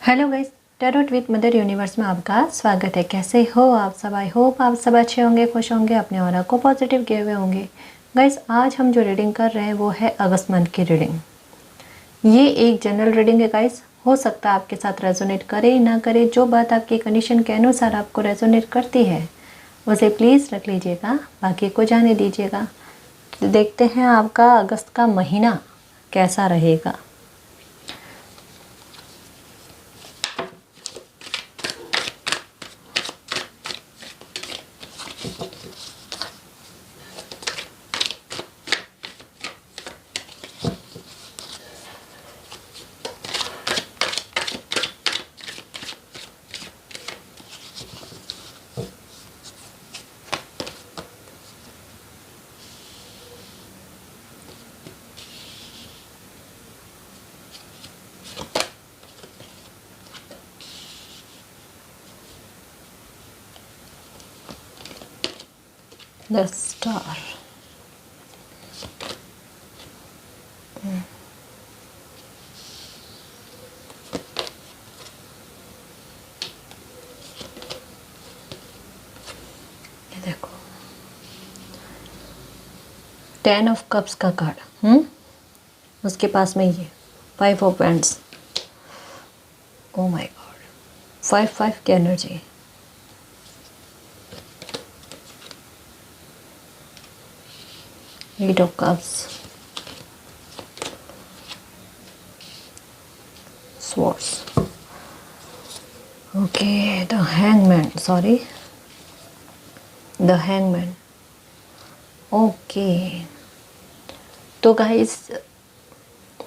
Hello guys, tarot with mother universe में आपका स्वागत है। कैसे हो आप सब? आई होप आप सब अच्छे होंगे, खुश होंगे, अपने ऑरा को पॉजिटिव किए हुए होंगे। गाइस, आज हम जो रीडिंग कर रहे हैं वो है अगस्त मंथ की रीडिंग। ये एक जनरल रीडिंग है गाइस। हो सकता है आपके साथ रेजोनेट करे ना करे, जो बात आपकी कंडीशन के अनुसार आपको रेजोनेट करती है उसे प्लीज़ रख लीजिएगा, बाकी को जाने दीजिएगा। देखते हैं आपका अगस्त का महीना कैसा रहेगा। The Star। ये देखो 10 ऑफ कप्स का कार्ड। उसके पास में ये 5 of wands. Oh my god, 5 की energy. Eight of cups, swords. Okay, the hangman, sorry, the hangman. Okay, तो गाइस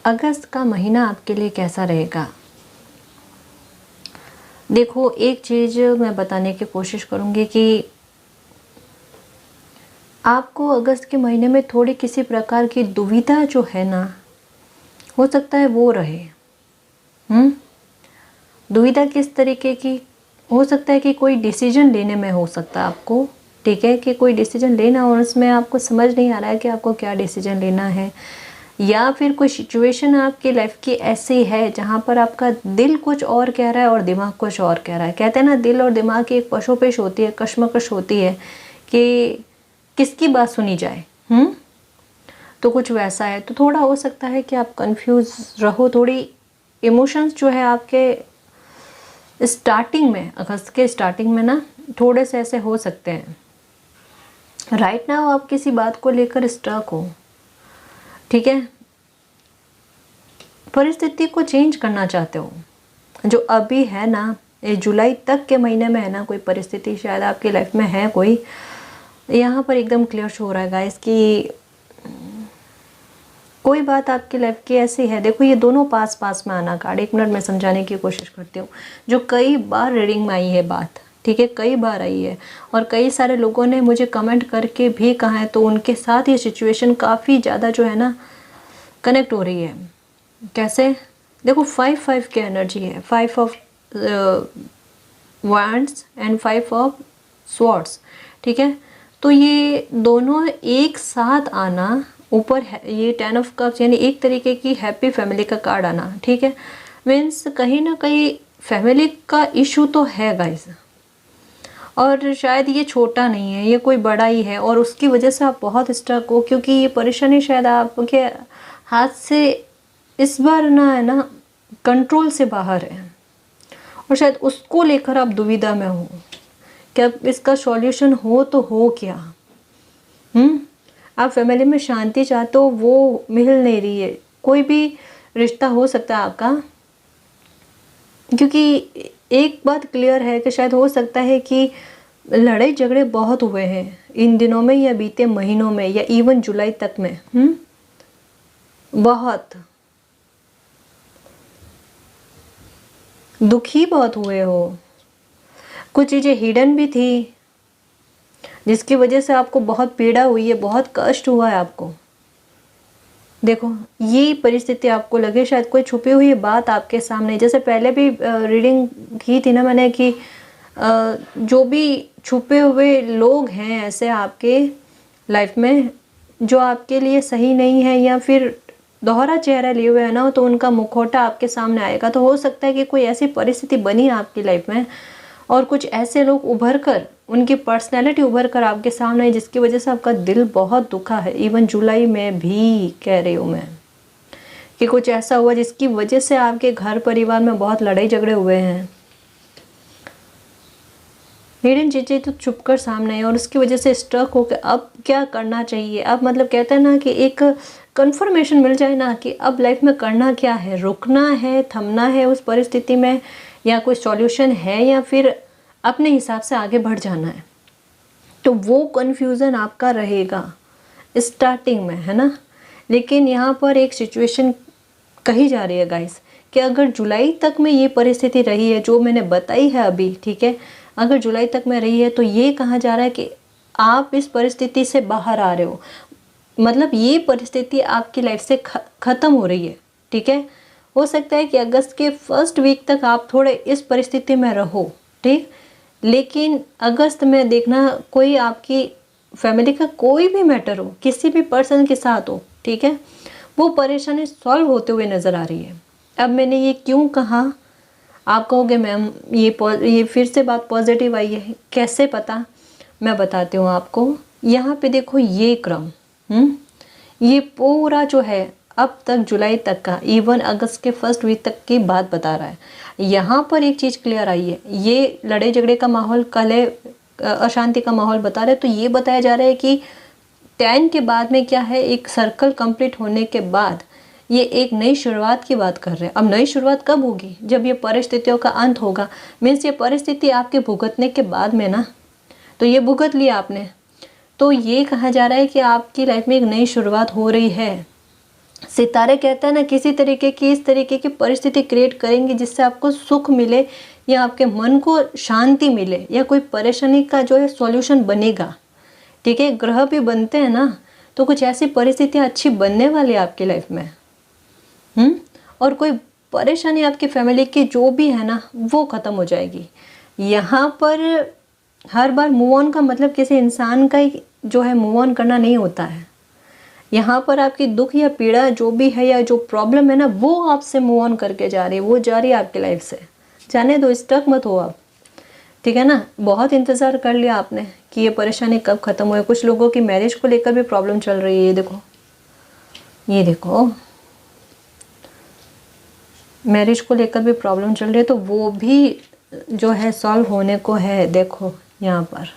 अगस्त का महीना आपके लिए कैसा रहेगा? देखो, एक चीज़ मैं बताने की कोशिश करूँगी कि आपको अगस्त के महीने में थोड़ी किसी प्रकार की दुविधा जो है ना, हो सकता है वो रहे। दुविधा किस तरीके की? हो सकता है कि कोई डिसीजन लेने में हो सकता है आपको, ठीक है, कि कोई डिसीजन लेना और उसमें आपको समझ नहीं आ रहा है कि आपको क्या डिसीजन लेना है, या फिर कोई सिचुएशन आपकी लाइफ की ऐसी है जहाँ पर आपका दिल कुछ और कह रहा है और दिमाग कुछ और कह रहा है। कहते हैं ना, दिल और दिमाग की एक पशोपेश होती है, कश्मकश होती है कि किसकी बात सुनी जाए। तो कुछ वैसा है। तो थोड़ा हो सकता है कि आप कंफ्यूज रहो, थोड़ी इमोशंस जो है आपके स्टार्टिंग में, अगस्त के स्टार्टिंग में ना थोड़े से ऐसे हो सकते हैं। राइट नाउ आप किसी बात को लेकर स्टक हो, ठीक है, परिस्थिति को चेंज करना चाहते हो। जो अभी है ना, ये जुलाई तक के महीने में है ना, कोई परिस्थिति शायद आपकी लाइफ में है कोई, यहाँ पर एकदम क्लियर शो हो रहा है गाइस कि कोई बात आपकी लाइफ की ऐसी है। देखो, ये दोनों पास पास में आना कार्ड, एक मिनट में समझाने की कोशिश करती हूँ। जो कई बार रीडिंग में आई है बात, ठीक है, कई बार आई है और कई सारे लोगों ने मुझे कमेंट करके भी कहा है, तो उनके साथ ये सिचुएशन काफ़ी ज़्यादा जो है ना कनेक्ट हो रही है। कैसे? देखो, 5 की एनर्जी है, 5 of wands and 5 of swords, ठीक है। तो ये दोनों एक साथ आना, ऊपर ये 10 ऑफ कप्स, यानी एक तरीके की हैप्पी फैमिली का कार्ड आना, ठीक है। मीन्स कहीं ना कहीं फैमिली का इशू तो है गाइस, और शायद ये छोटा नहीं है, ये कोई बड़ा ही है, और उसकी वजह से आप बहुत स्ट्रक हो, क्योंकि ये परेशानी शायद आपके हाथ से इस बार ना है ना कंट्रोल से बाहर है, और शायद उसको लेकर आप दुविधा में हो कि अब इसका सॉल्यूशन हो तो हो क्या। आप फैमिली में शांति चाहते हो, वो मिल नहीं रही है। कोई भी रिश्ता हो सकता है आपका, क्योंकि एक बात क्लियर है कि शायद हो सकता है कि लड़ाई झगड़े बहुत हुए हैं इन दिनों में, या बीते महीनों में, या इवन जुलाई तक में। बहुत दुखी बहुत हुए हो, कुछ चीज़ें हिडन भी थी जिसकी वजह से आपको बहुत पीड़ा हुई है, बहुत कष्ट हुआ है आपको। देखो, ये परिस्थिति आपको लगे शायद कोई छुपी हुई बात आपके सामने, जैसे पहले भी रीडिंग की थी ना मैंने कि जो भी छुपे हुए लोग हैं ऐसे आपके लाइफ में, जो आपके लिए सही नहीं है, या फिर दोहरा चेहरा लिए हुए है ना, तो उनका मुखौटा आपके सामने आएगा। तो हो सकता है कि कोई ऐसी परिस्थिति बनी आपकी लाइफ में और कुछ ऐसे लोग उभर कर, उनकी पर्सनैलिटी उभर कर आपके सामने आई, जिसकी वजह से आपका दिल बहुत दुखा है। इवन जुलाई में भी कह रही हूँ मैं कि कुछ ऐसा हुआ जिसकी वजह से आपके घर परिवार में बहुत लड़ाई झगड़े हुए हैं। हिडन चीज़ें तो छुप कर सामने है और उसकी वजह से स्ट्रक होकर अब क्या करना चाहिए। अब मतलब कहते हैं ना कि एक कंफर्मेशन मिल जाए ना कि अब लाइफ में करना क्या है, रुकना है, थमना है उस परिस्थिति में, या कोई सॉल्यूशन है, या फिर अपने हिसाब से आगे बढ़ जाना है। तो वो कन्फ्यूज़न आपका रहेगा स्टार्टिंग में, है ना। लेकिन यहाँ पर एक सिचुएशन कही जा रही है गाइस कि अगर जुलाई तक में ये परिस्थिति रही है जो मैंने बताई है अभी, ठीक है, अगर जुलाई तक में रही है तो ये कहा जा रहा है कि आप इस परिस्थिति से बाहर आ रहे हो। मतलब ये परिस्थिति आपकी लाइफ से ख़त्म हो रही है, ठीक है। हो सकता है कि अगस्त के फर्स्ट वीक तक आप थोड़े इस परिस्थिति में रहो, ठीक, लेकिन अगस्त में देखना कोई आपकी फैमिली का कोई भी मैटर हो, किसी भी पर्सन के साथ हो, ठीक है, वो परेशानी सॉल्व होते हुए नज़र आ रही है। अब मैंने ये क्यों कहा, आप कहोगे मैम ये फिर से बात पॉजिटिव आई है, कैसे पता, मैं बताती हूँ आपको। यहाँ पे देखो ये क्रम, ये पूरा जो है अब तक जुलाई तक का, इवन अगस्त के फर्स्ट वीक तक की बात बता रहा है। यहाँ पर एक चीज़ क्लियर आई है, ये लड़ाई झगड़े का माहौल, कलह अशांति का माहौल बता रहे हैं। तो ये बताया जा रहा है कि 10 के बाद में क्या है, एक सर्कल कंप्लीट होने के बाद ये एक नई शुरुआत की बात कर रहे हैं। अब नई शुरुआत कब होगी, जब ये परिस्थितियों का अंत होगा। मीन्स ये परिस्थिति आपके भुगतने के बाद में ना, तो ये भुगत लिया आपने, तो ये कहा जा रहा है कि आपकी लाइफ में एक नई शुरुआत हो रही है। सितारे कहते हैं ना, किसी तरीके की इस तरीके की परिस्थिति क्रिएट करेंगे जिससे आपको सुख मिले या आपके मन को शांति मिले या कोई परेशानी का जो है सॉल्यूशन बनेगा, ठीक है। ग्रह भी बनते हैं ना, तो कुछ ऐसी परिस्थितियाँ अच्छी बनने वाली है आपकी लाइफ में, और कोई परेशानी आपकी फैमिली की जो भी है ना वो ख़त्म हो जाएगी। यहाँ पर हर बार मूव ऑन का मतलब किसी इंसान का ही जो है मूव ऑन करना नहीं होता है। यहाँ पर आपकी दुख या पीड़ा जो भी है या जो प्रॉब्लम है ना, वो आपसे मूव ऑन करके जा रही है, वो जा रही है आपकी लाइफ से। जाने दो, स्टक मत हो आप, ठीक है ना। बहुत इंतज़ार कर लिया आपने कि ये परेशानी कब ख़त्म हो। कुछ लोगों की मैरिज को लेकर भी प्रॉब्लम चल रही है, ये देखो, ये देखो, मैरिज को लेकर भी प्रॉब्लम चल रही है, तो वो भी जो है सॉल्व होने को है। देखो यहाँ पर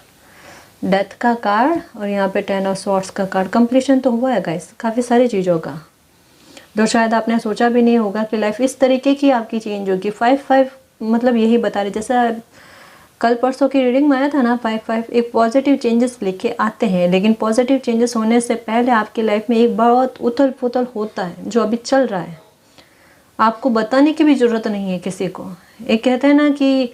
डेथ का कार्ड और यहाँ पे 10 ऑफ स्वॉर्ड्स का कार्ड, कंप्लीशन तो हुआ है गाइस काफ़ी सारी चीज़ों का, जो शायद आपने सोचा भी नहीं होगा कि लाइफ इस तरीके की आपकी चेंज होगी। 5-5 मतलब यही बता रहे, जैसा कल परसों की रीडिंग में आया था ना 5-5, एक पॉजिटिव चेंजेस लेके आते हैं। लेकिन पॉजिटिव चेंजेस होने से पहले आपकी लाइफ में एक बहुत उथल पुथल होता है जो अभी चल रहा है। आपको बताने की भी ज़रूरत नहीं है किसी को। एक कहते हैं ना कि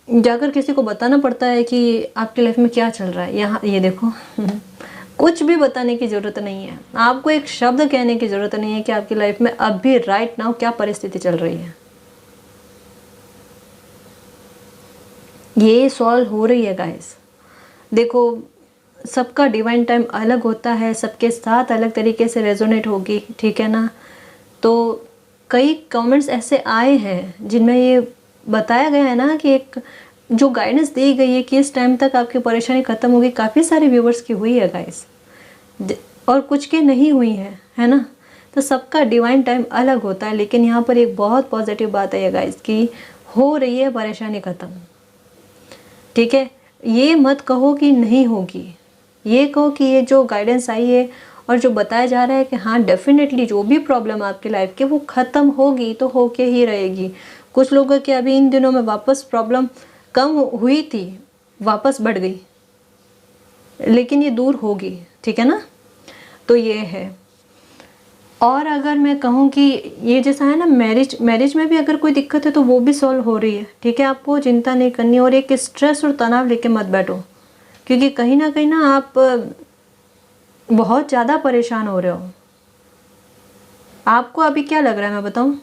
जाकर किसी को बताना पड़ता है कि आपकी लाइफ में क्या चल रहा है। यहाँ ये देखो कुछ भी बताने की ज़रूरत नहीं है, आपको एक शब्द कहने की ज़रूरत नहीं है कि आपकी लाइफ में अभी राइट नाउ क्या परिस्थिति चल रही है। ये सॉल्व हो रही है गाइस। देखो सबका डिवाइन टाइम अलग होता है, सबके साथ अलग तरीके से रेजोनेट होगी, ठीक है ना। तो कई कमेंट्स ऐसे आए हैं जिनमें ये बताया गया है ना कि एक जो गाइडेंस दी गई है कि इस टाइम तक आपकी परेशानी ख़त्म होगी। काफ़ी सारे व्यूवर्स की हुई है गाइस, और कुछ की नहीं हुई है ना। तो सबका डिवाइन टाइम अलग होता है। लेकिन यहाँ पर एक बहुत पॉजिटिव बात है गाइस कि हो रही है परेशानी ख़त्म, ठीक है। ये मत कहो कि नहीं होगी, ये कहो कि ये जो गाइडेंस आई है और जो बताया जा रहा है कि हाँ डेफिनेटली जो भी प्रॉब्लम आपकी लाइफ की वो ख़त्म होगी तो होके ही रहेगी। कुछ लोगों के अभी इन दिनों में वापस प्रॉब्लम कम हुई थी, वापस बढ़ गई, लेकिन ये दूर होगी, ठीक है ना। तो ये है। और अगर मैं कहूँ कि ये जैसा है ना मैरिज में भी अगर कोई दिक्कत है तो वो भी सॉल्व हो रही है, ठीक है। आपको चिंता नहीं करनी और एक स्ट्रेस और तनाव लेके मत बैठो, क्योंकि कहीं ना आप बहुत ज़्यादा परेशान हो रहे हो। आपको अभी क्या लग रहा है मैं बताऊं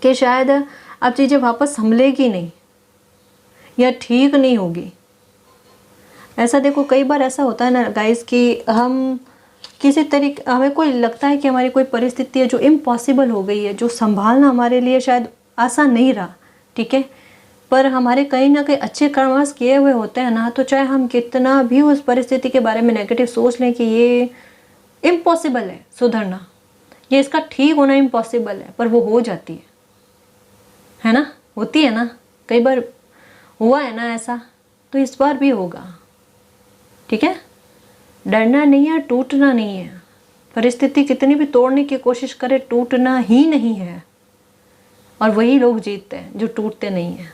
कि शायद अब चीज़ें वापस संभलेगी नहीं या ठीक नहीं होगी। ऐसा देखो कई बार ऐसा होता है ना गाइस कि हम किसी तरीके हमें कोई लगता है कि हमारी कोई परिस्थिति है जो इम्पॉसिबल हो गई है, जो संभालना हमारे लिए शायद आसान नहीं रहा, ठीक है, पर हमारे कहीं ना कहीं अच्छे कर्मस किए हुए होते हैं ना, तो चाहे हम कितना भी उस परिस्थिति के बारे में नेगेटिव सोच लें कि ये इम्पॉसिबल है सुधरना, ये इसका ठीक होना इम्पॉसिबल है, पर वो हो जाती है ना, होती है ना, कई बार हुआ है ना ऐसा, तो इस बार भी होगा, ठीक है। डरना नहीं है, टूटना नहीं है, परिस्थिति कितनी भी तोड़ने की कोशिश करे टूटना ही नहीं है, और वही लोग जीतते हैं जो टूटते नहीं हैं,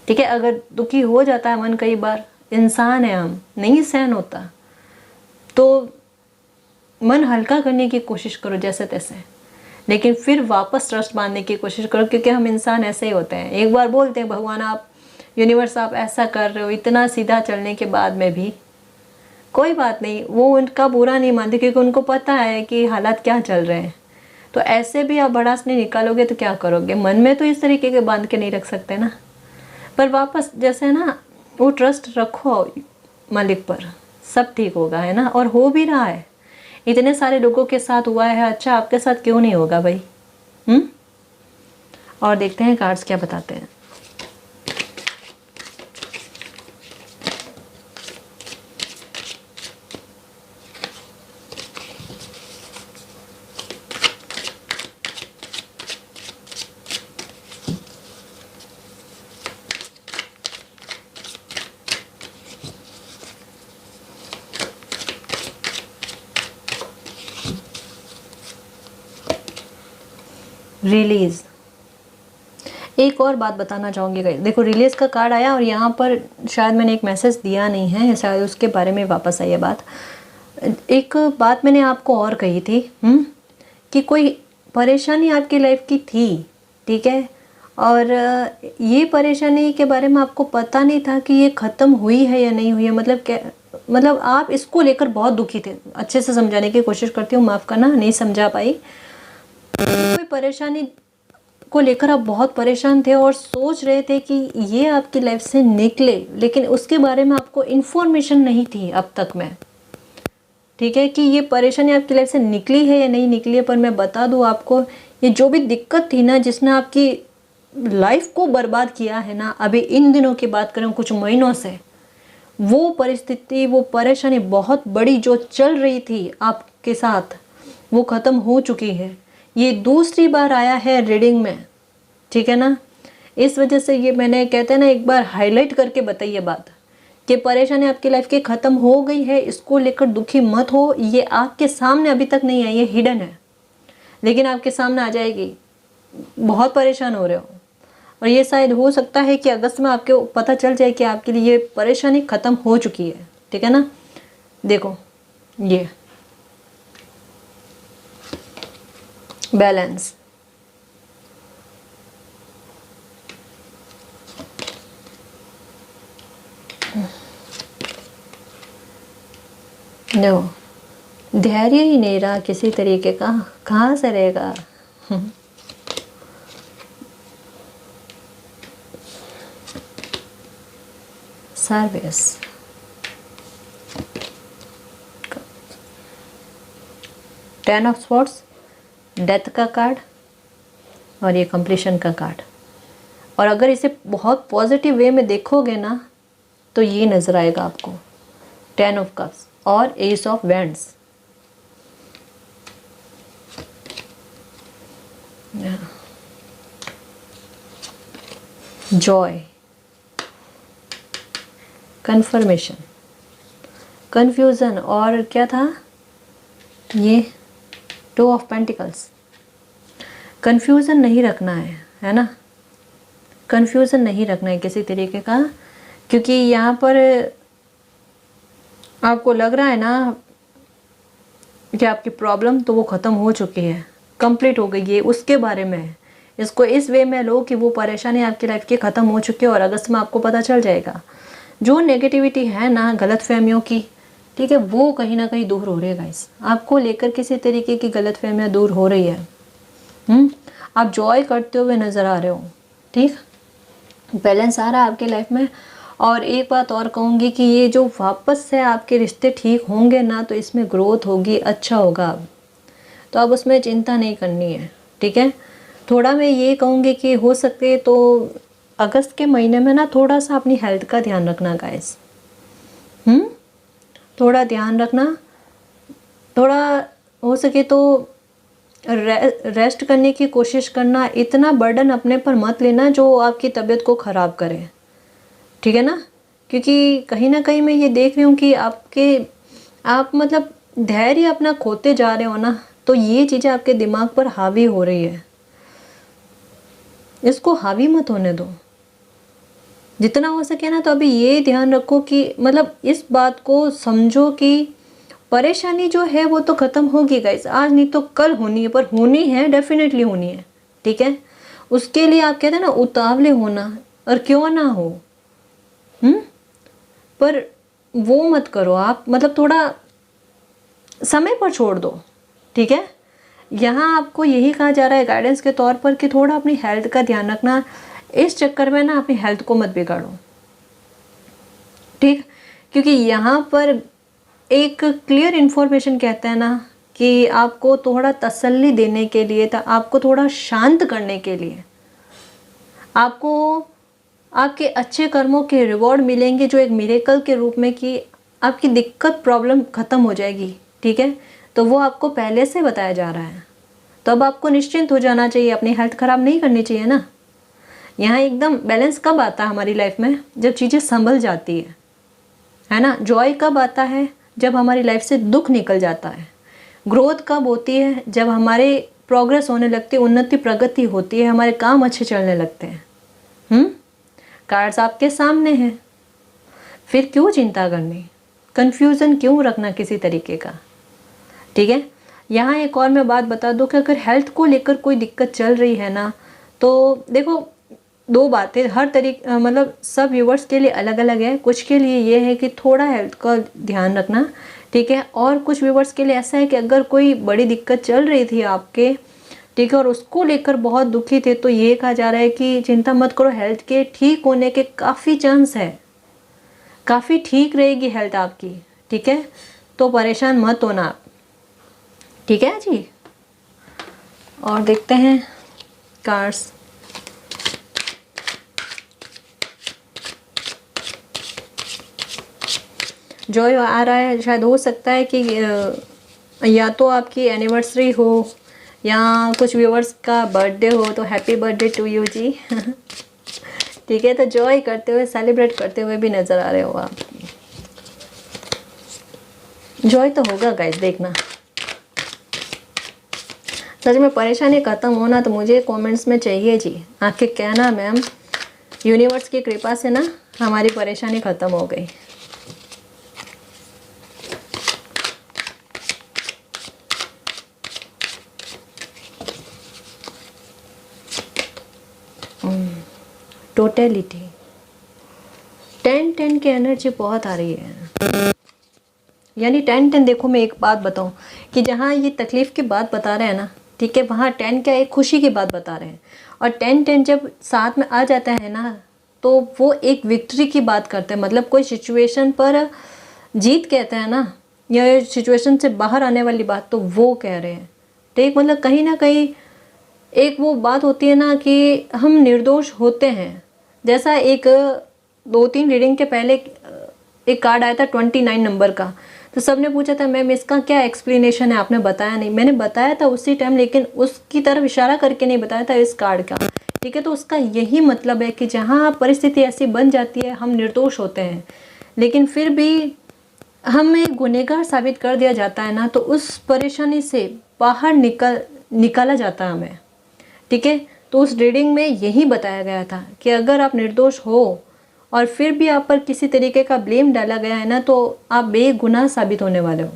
ठीक है। अगर दुखी हो जाता है मन, कई बार इंसान है हम, नहीं सहन होता, तो मन हल्का करने की कोशिश करो जैसे तैसे, लेकिन फिर वापस ट्रस्ट बांधने की कोशिश करो, क्योंकि हम इंसान ऐसे ही होते हैं। एक बार बोलते हैं भगवान आप, यूनिवर्स आप ऐसा कर रहे हो, इतना सीधा चलने के बाद में भी कोई बात नहीं, वो उनका बुरा नहीं मानते, क्योंकि उनको पता है कि हालात क्या चल रहे हैं। तो ऐसे भी आप भड़ास नहीं निकालोगे तो क्या करोगे, मन में तो इस तरीके के बांध के नहीं रख सकते ना, पर वापस जैसे ना वो ट्रस्ट रखो मालिक पर, सब ठीक होगा, है ना। और हो भी रहा है, इतने सारे लोगों के साथ हुआ है, अच्छा आपके साथ क्यों नहीं होगा भाई। और देखते हैं कार्ड्स क्या बताते हैं। रिलीज, एक और बात बताना चाहूँगी गाइस, देखो रिलीज का कार्ड आया और यहाँ पर शायद मैंने एक मैसेज दिया नहीं है, शायद उसके बारे में वापस आई है बात। एक बात मैंने आपको और कही थी कि कोई परेशानी आपकी लाइफ की थी, ठीक है, और ये परेशानी के बारे में आपको पता नहीं था कि ये ख़त्म हुई है या नहीं हुई है, मतलब क्या, मतलब आप इसको लेकर बहुत दुखी थे। अच्छे से समझाने की कोशिश करती हूँ, माफ़ करना नहीं समझा पाई। कोई परेशानी को लेकर आप बहुत परेशान थे और सोच रहे थे कि ये आपकी लाइफ से निकले, लेकिन उसके बारे में आपको इन्फॉर्मेशन नहीं थी अब तक में, ठीक है, कि ये परेशानी आपकी लाइफ से निकली है या नहीं निकली है। पर मैं बता दूं आपको, ये जो भी दिक्कत थी ना, जिसने आपकी लाइफ को बर्बाद किया है ना, अभी इन दिनों की बात करें, कुछ महीनों से, वो परिस्थिति, वो परेशानी बहुत बड़ी जो चल रही थी आपके साथ, वो ख़त्म हो चुकी है। ये दूसरी बार आया है रीडिंग में, ठीक है ना। इस वजह से ये मैंने, कहते हैं ना, एक बार हाईलाइट करके बताइए बात कि परेशानी आपकी लाइफ की ख़त्म हो गई है, इसको लेकर दुखी मत हो। ये आपके सामने अभी तक नहीं आई, ये हिडन है, लेकिन आपके सामने आ जाएगी। बहुत परेशान हो रहे हो, और ये शायद हो सकता है कि अगस्त में आपको पता चल जाए कि आपके लिए ये परेशानी ख़त्म हो चुकी है, ठीक है ना। देखो ये बैलेंस, देखो धैर्य ही नहीं रहा किसी तरीके का, कहाँ से रहेगा। Service, ten of swords, death का कार्ड, और ये कंप्लीशन का कार्ड। और अगर इसे बहुत पॉजिटिव वे में देखोगे ना, तो ये नज़र आएगा आपको, टेन ऑफ कप्स और ace of wands. Joy, confirmation, confusion, और क्या था ये, टू ऑफ पेंटिकल्स। कन्फ्यूज़न नहीं रखना है ना, कन्फ्यूज़न नहीं रखना है किसी तरीके का, क्योंकि यहाँ पर आपको लग रहा है ना कि आपकी प्रॉब्लम तो वो ख़त्म हो चुकी है, कंप्लीट हो गई है, उसके बारे में है। इसको इस वे में लो कि वो परेशानी आपकी लाइफ की ख़त्म हो चुकी है, और अगस्त में आपको पता चल जाएगा। जो नेगेटिविटी है ना, गलतफहमियों की, ठीक है, वो कहीं ना कहीं दूर हो रही है गाइस। आपको लेकर किसी तरीके की गलतफहमियाँ दूर हो रही है। आप जॉय करते हुए नज़र आ रहे हो, ठीक, बैलेंस आ रहा है आपकी लाइफ में। और एक बात और कहूँगी कि ये जो वापस से आपके रिश्ते ठीक होंगे ना, तो इसमें ग्रोथ होगी, अच्छा होगा। तो अब उसमें चिंता नहीं करनी है, ठीक है। थोड़ा मैं ये कहूँगी कि हो सके तो अगस्त के महीने में ना थोड़ा सा अपनी हेल्थ का ध्यान रखना गाइस। थोड़ा ध्यान रखना, थोड़ा हो सके तो रेस्ट करने की कोशिश करना। इतना बर्डन अपने पर मत लेना जो आपकी तबीयत को ख़राब करे, ठीक है ना। क्योंकि कहीं ना कहीं मैं ये देख रही हूँ कि आप मतलब धैर्य अपना खोते जा रहे हो ना, तो ये चीज़ें आपके दिमाग पर हावी हो रही है। इसको हावी मत होने दो जितना हो सके ना। तो अभी ये ध्यान रखो कि मतलब इस बात को समझो कि परेशानी जो है वो तो ख़त्म होगी गाइस, आज नहीं तो कल होनी है, पर होनी है, डेफिनेटली होनी है, ठीक है। उसके लिए आप कहते हैं ना उतावले होना, और क्यों ना हो, पर वो मत करो आप, मतलब थोड़ा समय पर छोड़ दो, ठीक है। यहाँ आपको यही कहा जा रहा है गाइडेंस के तौर पर कि थोड़ा अपनी हेल्थ का ध्यान रखना। इस चक्कर में ना अपनी हेल्थ को मत बिगाड़ो, ठीक। क्योंकि यहाँ पर एक क्लियर इन्फॉर्मेशन कहता है ना कि आपको थोड़ा तसल्ली देने के लिए, आपको थोड़ा शांत करने के लिए, आपको आपके अच्छे कर्मों के रिवॉर्ड मिलेंगे, जो एक मिरेकल के रूप में कि आपकी दिक्कत प्रॉब्लम ख़त्म हो जाएगी, ठीक है। तो वो आपको पहले से बताया जा रहा है, तो अब आपको निश्चिंत हो जाना चाहिए, अपनी हेल्थ ख़राब नहीं करनी चाहिए ना। यहाँ एकदम बैलेंस कब आता है हमारी लाइफ में, जब चीज़ें संभल जाती है ना। जॉय कब आता है, जब हमारी लाइफ से दुख निकल जाता है। ग्रोथ कब होती है, जब हमारे प्रोग्रेस होने लगती है, उन्नति प्रगति होती है, हमारे काम अच्छे चलने लगते हैं। कार्ड्स आपके सामने हैं, फिर क्यों चिंता करनी, कन्फ्यूज़न क्यों रखना किसी तरीके का, ठीक है। यहाँ एक और मैं बात बता दूँ कि अगर हेल्थ को लेकर कोई दिक्कत चल रही है ना, तो देखो दो बातें हर तरीके, मतलब सब व्यूवर्स के लिए अलग अलग है। कुछ के लिए ये है कि थोड़ा हेल्थ का ध्यान रखना, ठीक है। और कुछ व्यूवर्स के लिए ऐसा है कि अगर कोई बड़ी दिक्कत चल रही थी आपके, ठीक है, और उसको लेकर बहुत दुखी थे, तो ये कहा जा रहा है कि चिंता मत करो, हेल्थ के ठीक होने के काफ़ी चांस है, काफ़ी ठीक रहेगी हेल्थ आपकी, ठीक है। तो परेशान मत होना आप, ठीक है जी। और देखते हैं कार्ड्स। जो आ रहा है, शायद हो सकता है कि या तो आपकी एनिवर्सरी हो या कुछ व्यूवर्स का बर्थडे हो, तो हैप्पी बर्थडे टू यू जी। ठीक है, तो जॉय करते हुए, सेलिब्रेट करते हुए भी नज़र आ रहे हो आप। जॉय तो होगा गाइस, देखना। सच में परेशानी ख़त्म होना तो मुझे कमेंट्स में चाहिए जी, आके कहना मैम यूनिवर्स की कृपा से ना हमारी परेशानी ख़त्म हो गई। टोटलिटी 10-10 की एनर्जी बहुत आ रही है, यानी 10-10। देखो मैं एक बात बताऊं कि जहाँ ये तकलीफ़ की बात बता रहे हैं ना, ठीक है, वहाँ 10 क्या एक खुशी की बात बता रहे हैं। और 10-10 जब साथ में आ जाता है ना, तो वो एक विक्ट्री की बात करते हैं, मतलब कोई सिचुएशन पर जीत कहते हैं ना, या सिचुएशन से बाहर आने वाली बात, तो वो कह रहे हैं, ठीक। मतलब कहीं ना कहीं एक वो बात होती है ना कि हम निर्दोष होते हैं। जैसा एक 2-3 रीडिंग के पहले एक कार्ड आया था 29 नंबर का, तो सबने पूछा था मैम इसका क्या एक्सप्लेनेशन है, आपने बताया नहीं। मैंने बताया था उसी टाइम, लेकिन उसकी तरफ इशारा करके नहीं बताया था इस कार्ड का, ठीक है। तो उसका यही मतलब है कि जहाँ परिस्थिति ऐसी बन जाती है, हम निर्दोष होते हैं, लेकिन फिर भी हमें गुनहगार साबित कर दिया जाता है ना, तो उस परेशानी से बाहर निकाला जाता है हमें, ठीक है। तो उस रीडिंग में यही बताया गया था कि अगर आप निर्दोष हो और फिर भी आप पर किसी तरीके का ब्लेम डाला गया है ना, तो आप बेगुनाह साबित होने वाले हो,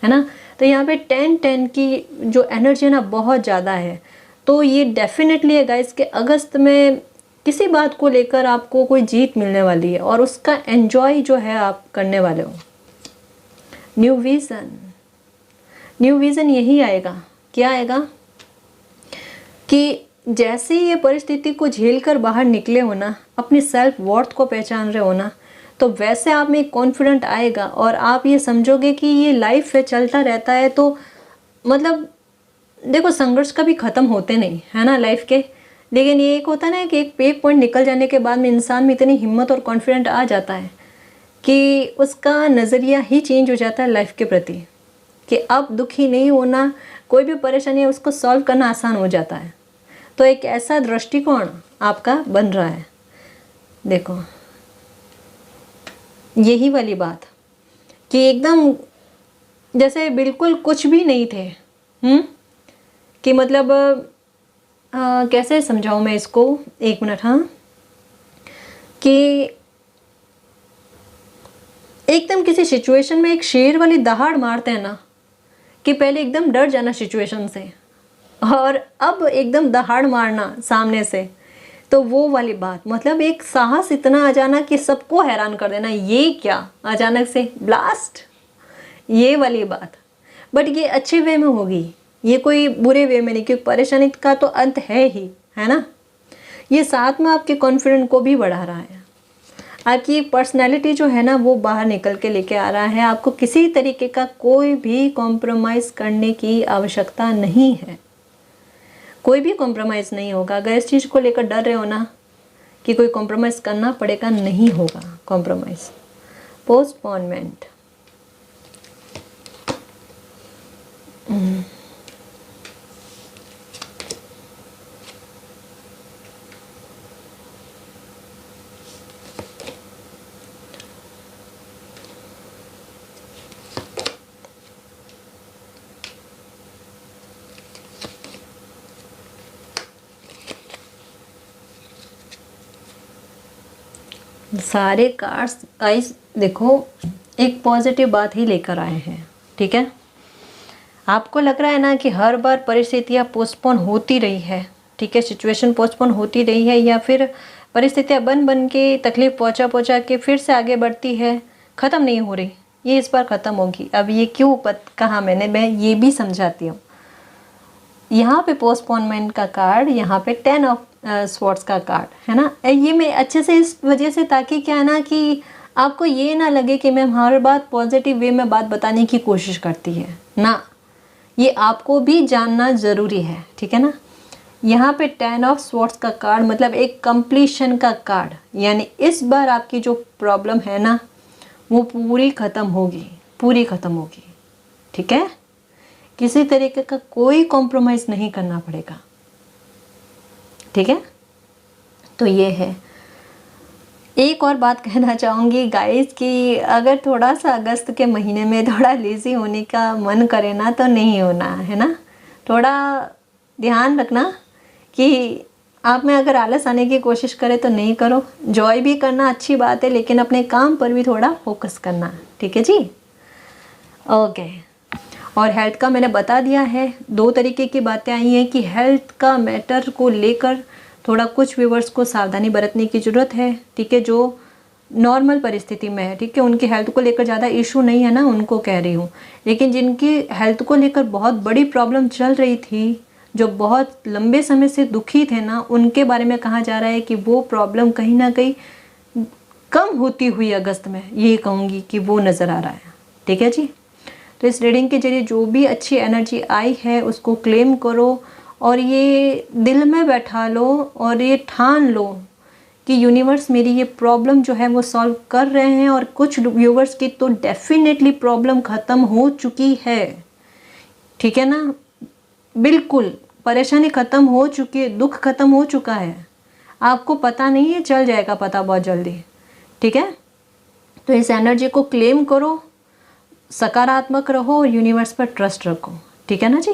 है ना। तो यहाँ पे 10-10 की जो एनर्जी है ना, बहुत ज़्यादा है। तो ये डेफिनेटली है गाइस कि अगस्त में किसी बात को लेकर आपको कोई जीत मिलने वाली है, और उसका एंजॉय जो है आप करने वाले हो। न्यू विज़न यही आएगा, क्या आएगा कि जैसे ही ये परिस्थिति को झेल कर बाहर निकले हो ना, अपनी सेल्फ वर्थ को पहचान रहे हो ना, तो वैसे आप में कॉन्फिडेंट आएगा और आप ये समझोगे कि ये लाइफ है, चलता रहता है। तो मतलब देखो, संघर्ष कभी ख़त्म होते नहीं है ना लाइफ के, लेकिन ये एक होता है ना कि एक पॉइंट निकल जाने के बाद में इंसान में इतनी हिम्मत और कॉन्फिडेंट आ जाता है कि उसका नज़रिया ही चेंज हो जाता है लाइफ के प्रति, कि अब दुखी नहीं होना, कोई भी परेशानी है उसको सॉल्व करना आसान हो जाता है। तो एक ऐसा दृष्टिकोण आपका बन रहा है। देखो यही वाली बात कि एकदम जैसे बिल्कुल कुछ भी नहीं थे, कि मतलब कैसे समझाऊं मैं इसको, एक मिनट, हाँ, कि एकदम किसी सिचुएशन में एक शेर वाली दहाड़ मारते हैं ना, कि पहले एकदम डर जाना सिचुएशन से और अब एकदम दहाड़ मारना सामने से, तो वो वाली बात, मतलब एक साहस इतना आ जाना कि सबको हैरान कर देना, ये क्या अचानक से ब्लास्ट, ये वाली बात। बट ये अच्छे वे में होगी, ये कोई बुरे वे में नहीं, क्योंकि परेशानी का तो अंत है ही, है ना। ये साथ में आपके कॉन्फिडेंस को भी बढ़ा रहा है, आपकी पर्सनैलिटी जो है ना वो बाहर निकल के लेके आ रहा है। आपको किसी तरीके का कोई भी कॉम्प्रोमाइज़ करने की आवश्यकता नहीं है, कोई भी कॉम्प्रोमाइज़ नहीं होगा। अगर इस चीज़ को लेकर डर रहे हो ना कि कोई कॉम्प्रोमाइज़ करना पड़ेगा, नहीं होगा कॉम्प्रोमाइज़। पोस्टपोनमेंट, सारे कार्ड्स गाइस देखो एक पॉजिटिव बात ही लेकर आए हैं, ठीक है। आपको लग रहा है ना कि हर बार परिस्थितियाँ पोस्टपोन होती रही है, ठीक है, सिचुएशन पोस्टपोन होती रही है, या फिर परिस्थितियाँ बन के तकलीफ पहुँचा के फिर से आगे बढ़ती है, ख़त्म नहीं हो रही। ये इस बार ख़त्म होगी। अब ये क्यों कहा मैं ये भी समझाती हूँ। यहाँ पे पोस्टपोनमेंट का कार्ड, यहाँ पे 10 ऑफ स्वॉर्ड्स का कार्ड है ना। ये मैं अच्छे से इस वजह से, ताकि क्या है ना कि आपको ये ना लगे कि मैम हर बात पॉजिटिव वे में बात बताने की कोशिश करती है ना, ये आपको भी जानना ज़रूरी है, ठीक है ना। यहाँ पे 10 ऑफ स्वॉर्ड्स का कार्ड मतलब एक कंप्लीशन का कार्ड, यानी इस बार आपकी जो प्रॉब्लम है ना वो पूरी ख़त्म होगी, पूरी ख़त्म होगी, ठीक है। किसी तरीके का कोई कॉम्प्रोमाइज़ नहीं करना पड़ेगा, ठीक है। तो ये है। एक और बात कहना चाहूँगी गाइस कि अगर थोड़ा सा अगस्त के महीने में थोड़ा लेज़ी होने का मन करे ना तो नहीं होना है ना। थोड़ा ध्यान रखना कि आप में अगर आलस आने की कोशिश करे तो नहीं करो। जॉय भी करना अच्छी बात है, लेकिन अपने काम पर भी थोड़ा फोकस करना, ठीक है जी। ओके। और हेल्थ का मैंने बता दिया है, 2 तरीके की बातें आई हैं कि हेल्थ का मैटर को लेकर थोड़ा कुछ व्यूवर्स को सावधानी बरतने की ज़रूरत है, ठीक है, जो नॉर्मल परिस्थिति में है, ठीक है, उनकी हेल्थ को लेकर ज़्यादा इशू नहीं है ना, उनको कह रही हूँ। लेकिन जिनकी हेल्थ को लेकर बहुत बड़ी प्रॉब्लम चल रही थी, जो बहुत लंबे समय से दुखी थे ना, उनके बारे में कहा जा रहा है कि वो प्रॉब्लम कहीं ना कहीं कम होती हुई अगस्त में, ये कहूँगी कि वो नज़र आ रहा है, ठीक है जी। तो इस रीडिंग के जरिए जो भी अच्छी एनर्जी आई है उसको क्लेम करो और ये दिल में बैठा लो और ये ठान लो कि यूनिवर्स मेरी ये प्रॉब्लम जो है वो सॉल्व कर रहे हैं। और कुछ व्यूवर्स की तो डेफिनेटली प्रॉब्लम ख़त्म हो चुकी है, ठीक है ना, बिल्कुल परेशानी ख़त्म हो चुकी है, दुख ख़त्म हो चुका है, आपको पता नहीं है, चल जाएगा पता बहुत जल्दी, ठीक है। तो इस एनर्जी को क्लेम करो, सकारात्मक रहो और यूनिवर्स पर ट्रस्ट रखो, ठीक है ना जी।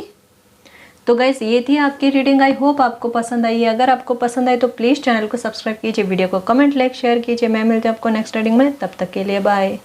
तो गाइस ये थी आपकी रीडिंग। आई होप आपको पसंद आई है। अगर आपको पसंद आए तो प्लीज़ चैनल को सब्सक्राइब कीजिए, वीडियो को कमेंट लाइक शेयर कीजिए। मैं मिलती हूँ आपको नेक्स्ट रीडिंग में, तब तक के लिए बाय।